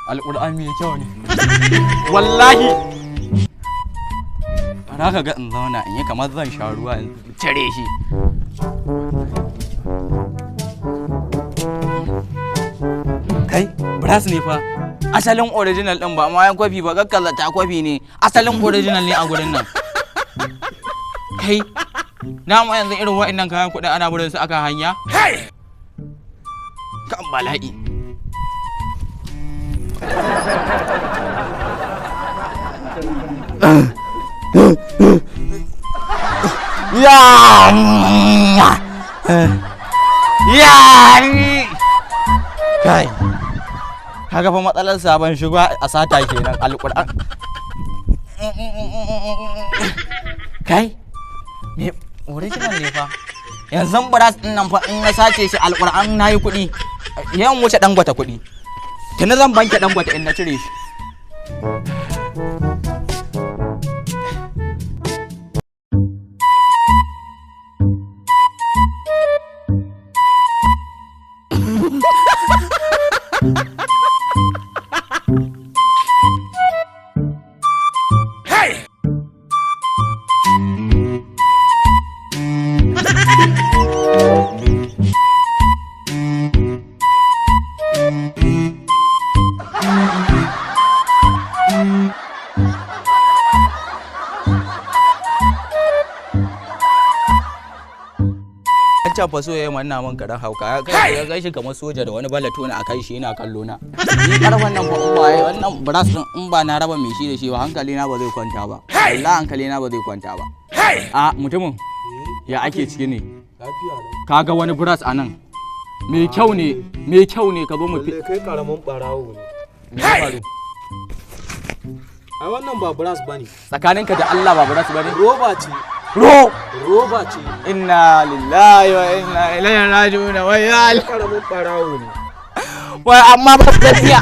Alƙur'an mai kyau ne wallahi bara ka ga in zauna in yi kamar zan sha ruwa in cire shi kai brass ne fa asalin original din ba ma yan kwafi ba gaggaza ta kwafi ne asalin original ne a gurin nan kai na mu yanzu irin wa'annan kayan kuɗi ana burin su aka hanya kan bala'i kai kaga fa matsalar sabon shiga a sata kenan alƙur'an kai me original ne fa yanzu brass din nan fa in na sace shi alƙur'an nayi kuɗi yawan wuce dangwata kuɗi tana zan banke dangwata in na cire shi can fa so yayi manna man karan hauka ya kai shi kamar soja da wani balato na akai shi yana kallo na ni karfan nan fa in ba wannan brass din in ba na raba mai shi da shi ba hankali na ba zai kwanta ba wallahi hankali na ba zai kwanta ba a mutumin ya ake ciki ne kaga wani brass anan mai kyau ne ka zo mu kai karamin barawo ne faru ai wannan ba brass bane tsakaninka da Allah ba brass bane roba ce roba ce inna lillahi wa inna ilaihi raji'un wa ya karamin barawo ne wai amma ba gaskiya